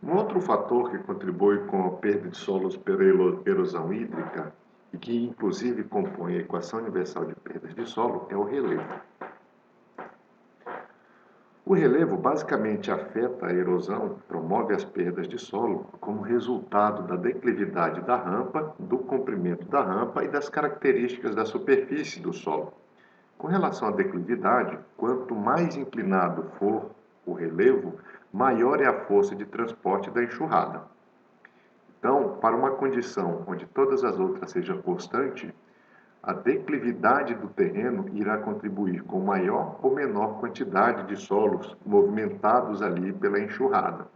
Um outro fator que contribui com a perda de solos pela erosão hídrica e que inclusive compõe a equação universal de perdas de solo é o relevo. O relevo basicamente afeta a erosão, promove as perdas de solo como resultado da declividade da rampa, do comprimento da rampa e das características da superfície do solo. Com relação à declividade, quanto mais inclinado for o relevo, maior é a força de transporte da enxurrada. Então, para uma condição onde todas as outras sejam constantes, a declividade do terreno irá contribuir com maior ou menor quantidade de solos movimentados ali pela enxurrada.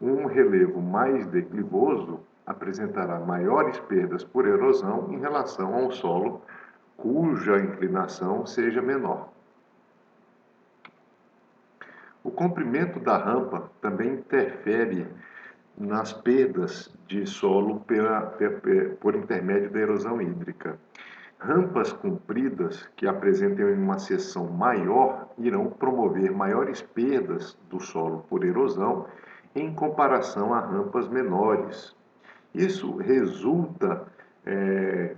Um relevo mais declivoso apresentará maiores perdas por erosão em relação ao solo cuja inclinação seja menor. O comprimento da rampa também interfere nas perdas de solo por intermédio da erosão hídrica. Rampas compridas que apresentem uma seção maior irão promover maiores perdas do solo por erosão em comparação a rampas menores. Isso resulta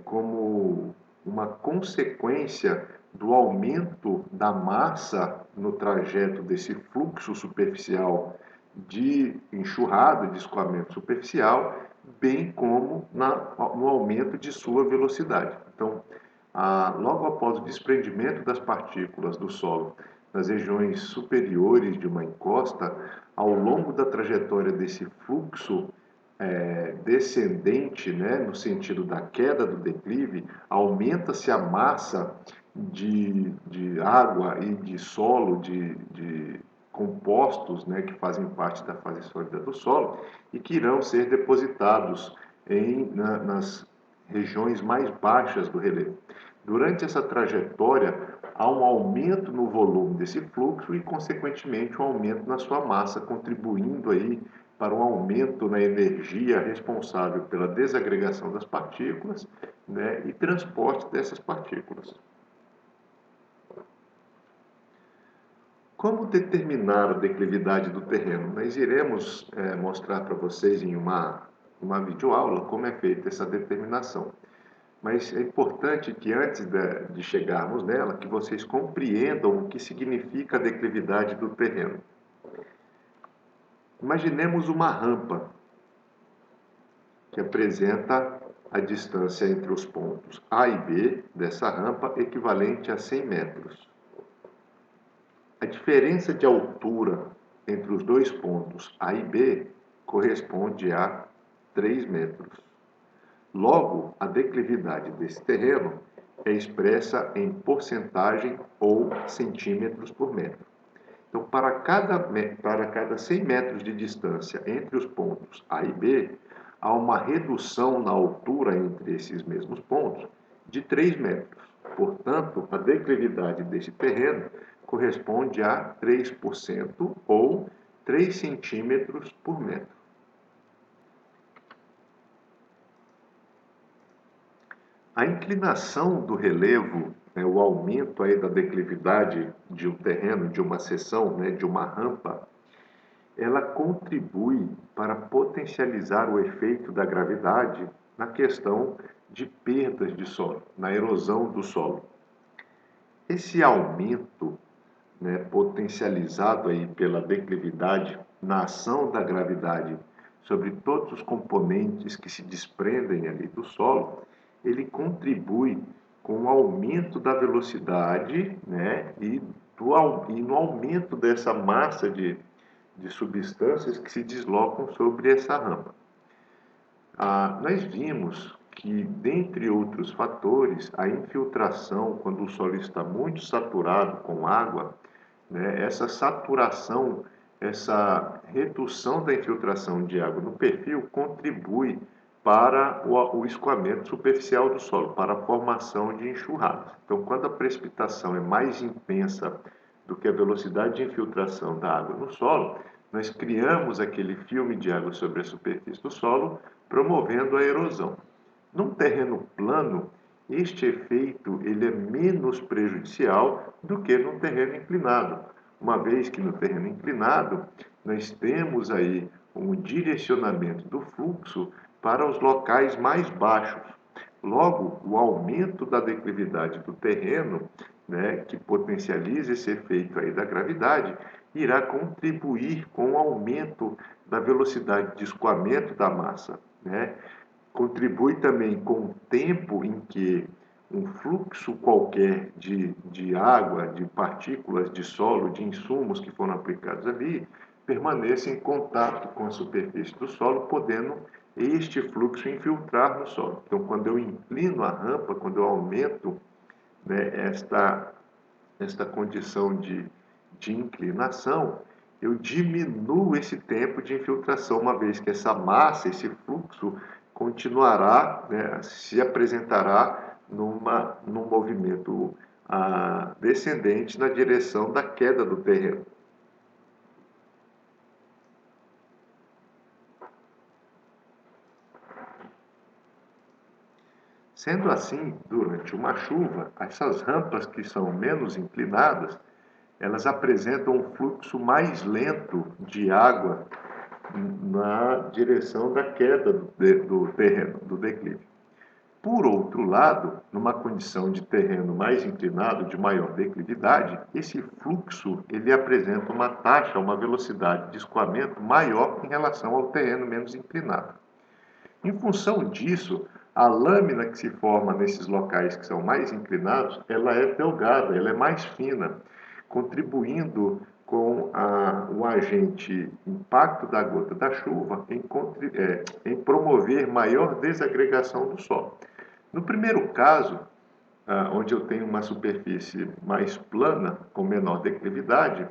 como uma consequência do aumento da massa no trajeto desse fluxo superficial de enxurrada, de escoamento superficial, bem como no aumento de sua velocidade. Então, logo após o desprendimento das partículas do solo nas regiões superiores de uma encosta, ao longo da trajetória desse fluxo descendente, né, no sentido da queda do declive, aumenta-se a massa de água e de solo, de compostos, né, que fazem parte da fase sólida do solo e que irão ser depositados nas regiões mais baixas do relevo. Durante essa trajetória, há um aumento no volume desse fluxo e, consequentemente, um aumento na sua massa, contribuindo aí para um aumento na energia responsável pela desagregação das partículas, né, e transporte dessas partículas. Como determinar a declividade do terreno? Nós iremos mostrar para vocês em uma videoaula como é feita essa determinação. Mas é importante que antes de chegarmos nela, que vocês compreendam o que significa a declividade do terreno. Imaginemos uma rampa que apresenta a distância entre os pontos A e B dessa rampa equivalente a 100 metros. A diferença de altura entre os dois pontos A e B corresponde a 3 metros. Logo, a declividade desse terreno é expressa em porcentagem ou centímetros por metro. Então, para cada 100 metros de distância entre os pontos A e B, há uma redução na altura entre esses mesmos pontos de 3 metros. Portanto, a declividade desse terreno corresponde a 3% ou 3 centímetros por metro. A inclinação do relevo, o aumento aí da declividade de um terreno, de uma seção, de uma rampa, ela contribui para potencializar o efeito da gravidade na questão de perdas de solo, na erosão do solo. Esse aumento, potencializado aí pela declividade na ação da gravidade sobre todos os componentes que se desprendem ali do solo, ele contribui com o aumento da velocidade, e no aumento dessa massa de substâncias que se deslocam sobre essa rampa. Nós vimos que, dentre outros fatores, a infiltração, quando o solo está muito saturado com água, essa saturação, essa redução da infiltração de água no perfil contribui para o escoamento superficial do solo, para a formação de enxurradas. Então, quando a precipitação é mais intensa do que a velocidade de infiltração da água no solo, nós criamos aquele filme de água sobre a superfície do solo, promovendo a erosão. Num terreno plano, este efeito ele é menos prejudicial do que no terreno inclinado, uma vez que no terreno inclinado nós temos aí um direcionamento do fluxo para os locais mais baixos. Logo, o aumento da declividade do terreno, né, que potencializa esse efeito aí da gravidade, irá contribuir com o aumento da velocidade de escoamento da massa, né? Contribui também com o tempo em que um fluxo qualquer de água, de partículas de solo, de insumos que foram aplicados ali, permaneça em contato com a superfície do solo, podendo este fluxo infiltrar no solo. Então, quando eu inclino a rampa, quando eu aumento, né, esta condição de inclinação, eu diminuo esse tempo de infiltração, uma vez que essa massa, esse fluxo, continuará, né, se apresentará num movimento descendente na direção da queda do terreno. Sendo assim, durante uma chuva, essas rampas que são menos inclinadas, elas apresentam um fluxo mais lento de água na direção da queda do terreno, do declive. Por outro lado, numa condição de terreno mais inclinado, de maior declividade, esse fluxo ele apresenta uma taxa, uma velocidade de escoamento maior em relação ao terreno menos inclinado. Em função disso, a lâmina que se forma nesses locais que são mais inclinados, ela é delgada, ela é mais fina, contribuindo com o agente impacto da gota da chuva em promover maior desagregação do solo. No primeiro caso, onde eu tenho uma superfície mais plana, com menor declividade,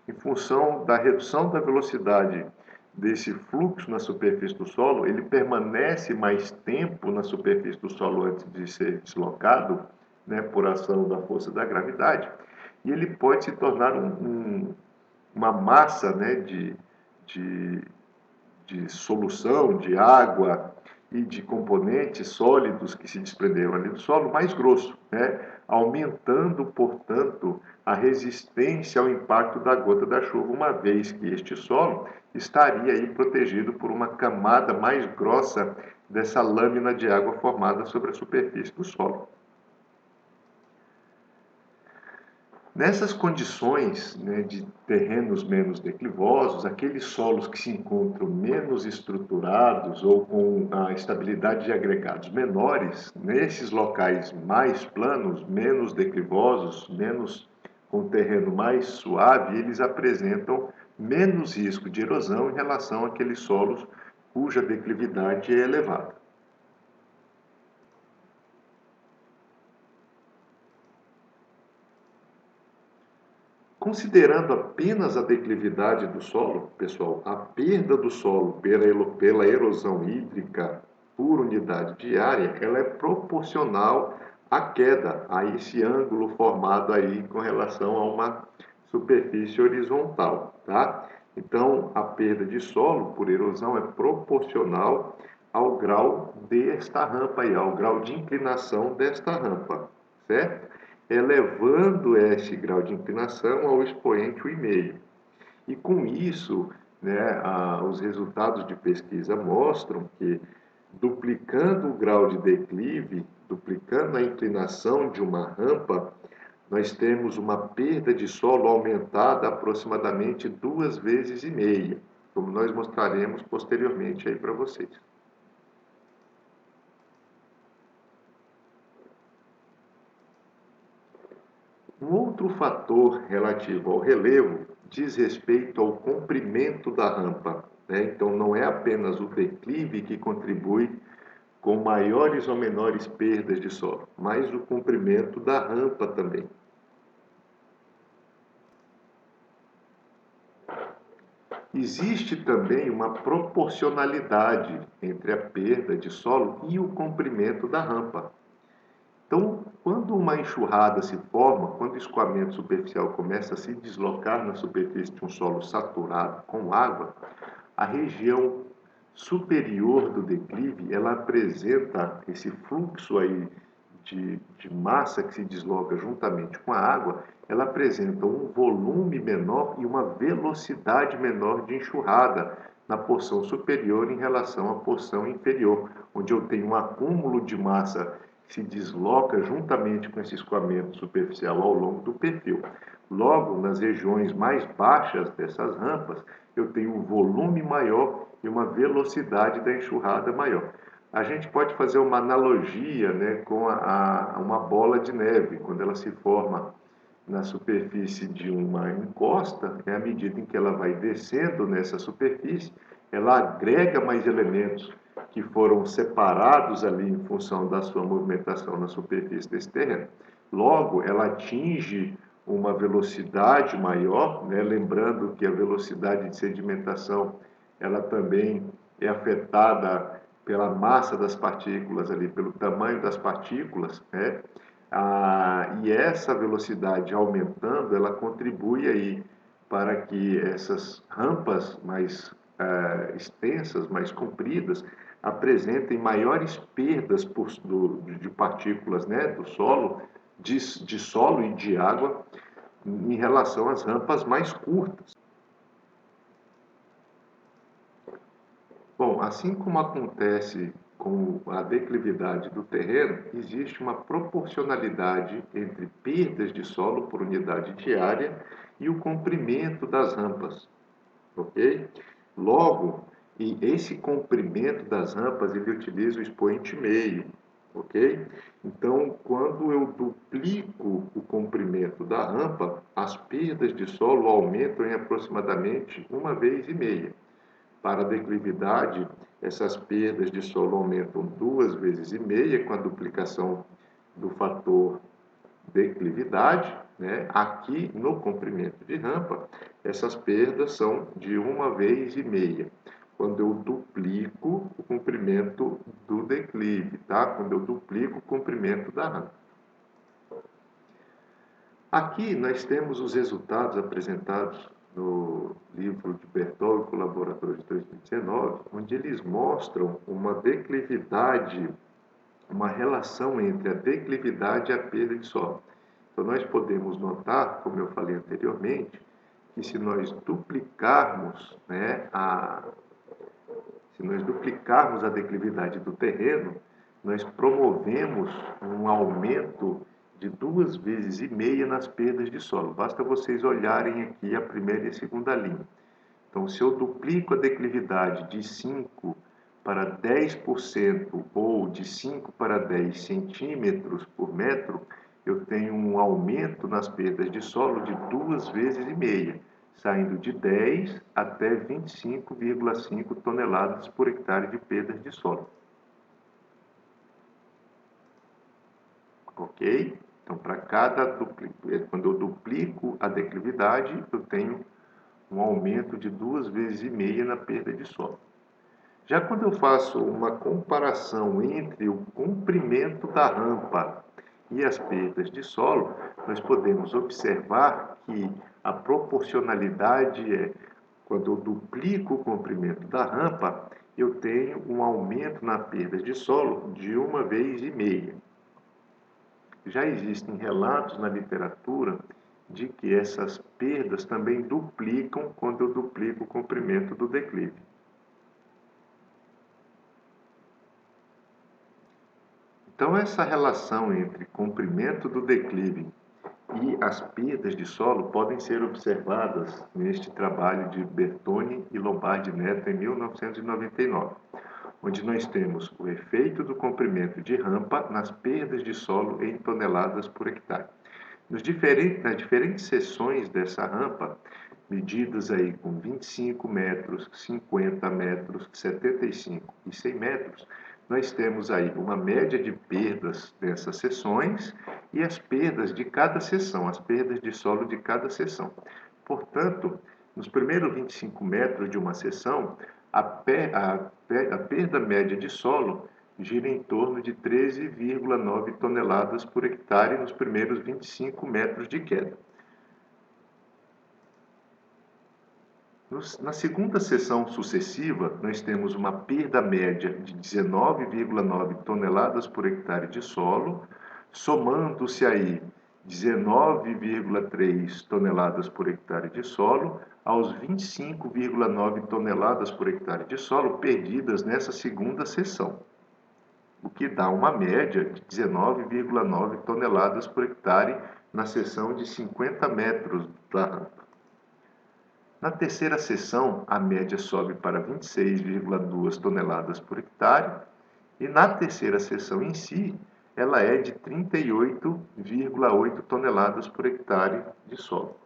em função da redução da velocidade desse fluxo na superfície do solo, ele permanece mais tempo na superfície do solo antes de ser deslocado, né, por ação da força da gravidade, e ele pode se tornar uma massa, né, de, de solução, de água e de componentes sólidos que se desprenderam ali do solo mais grosso, né, aumentando, portanto, a resistência ao impacto da gota da chuva, uma vez que este solo estaria aí protegido por uma camada mais grossa dessa lâmina de água formada sobre a superfície do solo. Nessas condições, né, de terrenos menos declivosos, aqueles solos que se encontram menos estruturados ou com a estabilidade de agregados menores, nesses locais mais planos, menos declivosos, menos com terreno mais suave, eles apresentam menos risco de erosão em relação àqueles solos cuja declividade é elevada. Considerando apenas a declividade do solo, pessoal, a perda do solo pela erosão hídrica por unidade de área, ela é proporcional à queda, a esse ângulo formado aí com relação a uma superfície horizontal, tá? Então, a perda de solo por erosão é proporcional ao grau desta rampa aí, ao grau de inclinação desta rampa, certo? Elevando este grau de inclinação ao expoente 1,5. E com isso, né, os resultados de pesquisa mostram que, duplicando o grau de declive, duplicando a inclinação de uma rampa, nós temos uma perda de solo aumentada aproximadamente 2,5 vezes, como nós mostraremos posteriormente aí para vocês. Um outro fator relativo ao relevo diz respeito ao comprimento da rampa, né? Então, não é apenas o declive que contribui com maiores ou menores perdas de solo, mas o comprimento da rampa também. Existe também uma proporcionalidade entre a perda de solo e o comprimento da rampa. Então, quando uma enxurrada se forma, quando o escoamento superficial começa a se deslocar na superfície de um solo saturado com água, a região superior do declive, ela apresenta esse fluxo aí de massa que se desloca juntamente com a água, ela apresenta um volume menor e uma velocidade menor de enxurrada, na porção superior em relação à porção inferior, onde eu tenho um acúmulo de massa que se desloca juntamente com esse escoamento superficial ao longo do perfil. Logo, nas regiões mais baixas dessas rampas, eu tenho um volume maior e uma velocidade da enxurrada maior. A gente pode fazer uma analogia, né, com uma bola de neve, quando ela se forma na superfície de uma encosta, à medida em que ela vai descendo nessa superfície, ela agrega mais elementos que foram separados ali em função da sua movimentação na superfície desse terreno. Logo, ela atinge uma velocidade maior, né? Lembrando que a velocidade de sedimentação ela também é afetada pela massa das partículas ali, pelo tamanho das partículas, né? E essa velocidade aumentando, ela contribui aí para que essas rampas mais extensas, mais compridas, apresentem maiores perdas de partículas, né, do solo, de solo e de água, em relação às rampas mais curtas. Bom, assim como acontece com a declividade do terreno, existe uma proporcionalidade entre perdas de solo por unidade de área e o comprimento das rampas, ok? Logo, e esse comprimento das rampas, ele utiliza o expoente meio, ok? Então, quando eu duplico o comprimento da rampa, as perdas de solo aumentam em aproximadamente 1,5 vezes. Para a declividade, essas perdas de solo aumentam 2,5 vezes com a duplicação do fator declividade, né? Aqui no comprimento de rampa, essas perdas são de 1,5 vezes, quando eu duplico o comprimento do declive, tá? Quando eu duplico o comprimento da rampa. Aqui nós temos os resultados apresentados no livro de Bertol e colaboradores de 2019, onde eles mostram uma declividade, uma relação entre a declividade e a perda de solo. Então nós podemos notar, como eu falei anteriormente, que se nós duplicarmos, né, a declividade do terreno, nós promovemos um aumento de 2,5 vezes nas perdas de solo. Basta vocês olharem aqui a primeira e a segunda linha. Então, se eu duplico a declividade de 5 para 10% ou de 5 para 10 centímetros por metro, eu tenho um aumento nas perdas de solo de 2,5 vezes, saindo de 10 até 25,5 toneladas por hectare de perdas de solo. Ok? Então, para quando eu duplico a declividade, eu tenho um aumento de 2,5 vezes na perda de solo. Já quando eu faço uma comparação entre o comprimento da rampa e as perdas de solo, nós podemos observar que a proporcionalidade é, quando eu duplico o comprimento da rampa, eu tenho um aumento na perda de solo de 1,5 vezes. Já existem relatos na literatura de que essas perdas também duplicam quando eu duplico o comprimento do declive. Então, essa relação entre comprimento do declive e as perdas de solo podem ser observadas neste trabalho de Bertoni e Lombardi Neto em 1999, onde nós temos o efeito do comprimento de rampa nas perdas de solo em toneladas por hectare. Nas diferentes seções dessa rampa, medidas aí com 25 metros, 50 metros, 75 e 100 metros, nós temos aí uma média de perdas dessas seções e as perdas de cada seção, as perdas de solo de cada seção. Portanto, nos primeiros 25 metros de uma seção, a perda média de solo gira em torno de 13,9 toneladas por hectare nos primeiros 25 metros de queda. Na segunda seção sucessiva, nós temos uma perda média de 19,9 toneladas por hectare de solo, somando-se aí 19,3 toneladas por hectare de solo aos 25,9 toneladas por hectare de solo perdidas nessa segunda seção, o que dá uma média de 19,9 toneladas por hectare na seção de 50 metros da rampa. Na terceira seção, a média sobe para 26,2 toneladas por hectare e na terceira seção em si, ela é de 38,8 toneladas por hectare de solo.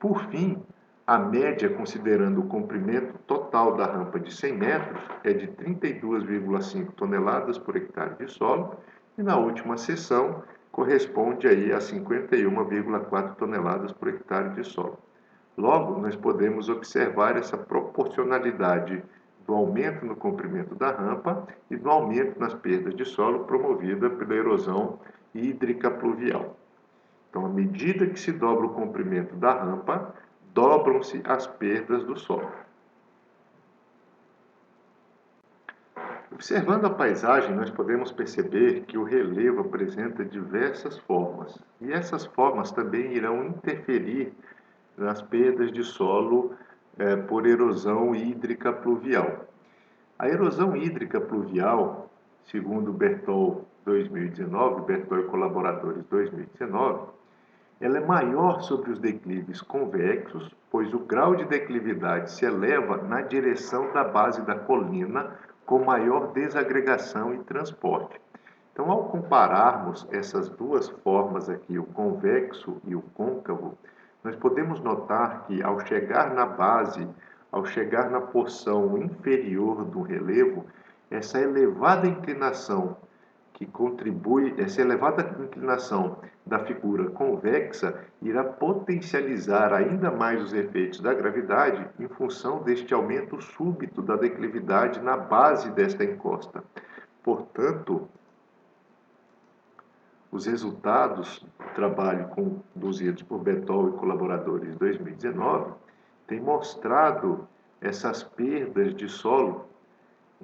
Por fim, a média, considerando o comprimento total da rampa de 100 metros, é de 32,5 toneladas por hectare de solo e na última seção corresponde aí a 51,4 toneladas por hectare de solo. Logo, nós podemos observar essa proporcionalidade do aumento no comprimento da rampa e do aumento nas perdas de solo promovida pela erosão hídrica pluvial. Então, à medida que se dobra o comprimento da rampa, dobram-se as perdas do solo. Observando a paisagem, nós podemos perceber que o relevo apresenta diversas formas, e essas formas também irão interferir nas perdas de solo por erosão hídrica pluvial. A erosão hídrica pluvial, segundo Bertol 2019, Bertol e colaboradores 2019, ela é maior sobre os declives convexos, pois o grau de declividade se eleva na direção da base da colina, com maior desagregação e transporte. Então, ao compararmos essas duas formas aqui, o convexo e o côncavo, nós podemos notar que ao chegar na base, ao chegar na porção inferior do relevo, essa elevada inclinação essa elevada inclinação da figura convexa irá potencializar ainda mais os efeitos da gravidade em função deste aumento súbito da declividade na base desta encosta. Portanto, os resultados do trabalho conduzidos por Bertol e colaboradores em 2019 têm mostrado essas perdas de solo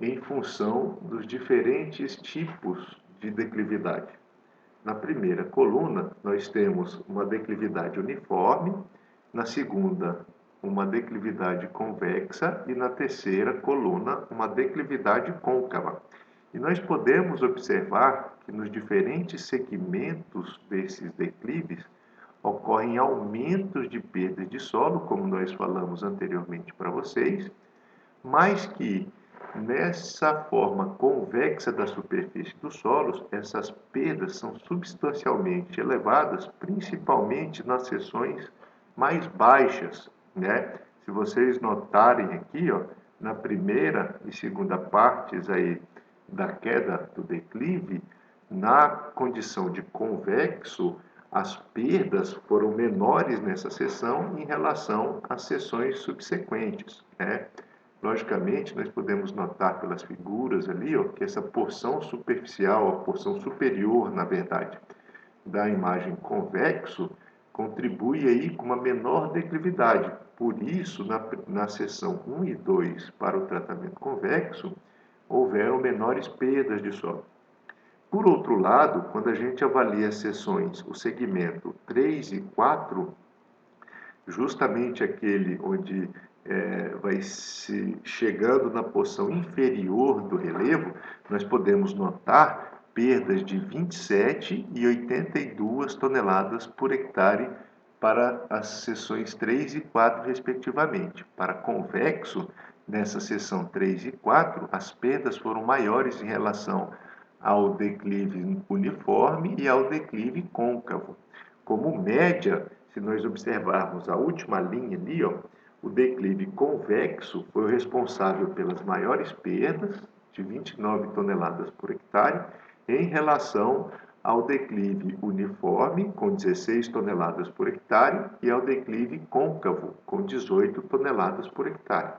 em função dos diferentes tipos de declividade. Na primeira coluna, nós temos uma declividade uniforme, na segunda, uma declividade convexa e na terceira coluna, uma declividade côncava. E nós podemos observar que nos diferentes segmentos desses declives ocorrem aumentos de perdas de solo, como nós falamos anteriormente para vocês, mas que nessa forma convexa da superfície dos solos, essas perdas são substancialmente elevadas, principalmente nas seções mais baixas, né? Se vocês notarem aqui, ó, na primeira e segunda partes aí da queda do declive, na condição de convexo, as perdas foram menores nessa seção em relação às seções subsequentes, né? Logicamente, nós podemos notar pelas figuras ali, ó, que essa porção superficial, a porção superior, na verdade, da imagem convexo, contribui aí com uma menor declividade. Por isso, na seção 1 e 2, para o tratamento convexo, houveram menores perdas de solo. Por outro lado, quando a gente avalia as seções, o segmento 3 e 4, justamente aquele onde vai se chegando na porção inferior do relevo, nós podemos notar perdas de 27 e 82 toneladas por hectare para as seções 3 e 4, respectivamente. Para convexo, nessa seção 3 e 4, as perdas foram maiores em relação ao declive uniforme e ao declive côncavo. Como média, se nós observarmos a última linha ali, ó, o declive convexo foi o responsável pelas maiores perdas, de 29 toneladas por hectare, em relação ao declive uniforme, com 16 toneladas por hectare, e ao declive côncavo, com 18 toneladas por hectare.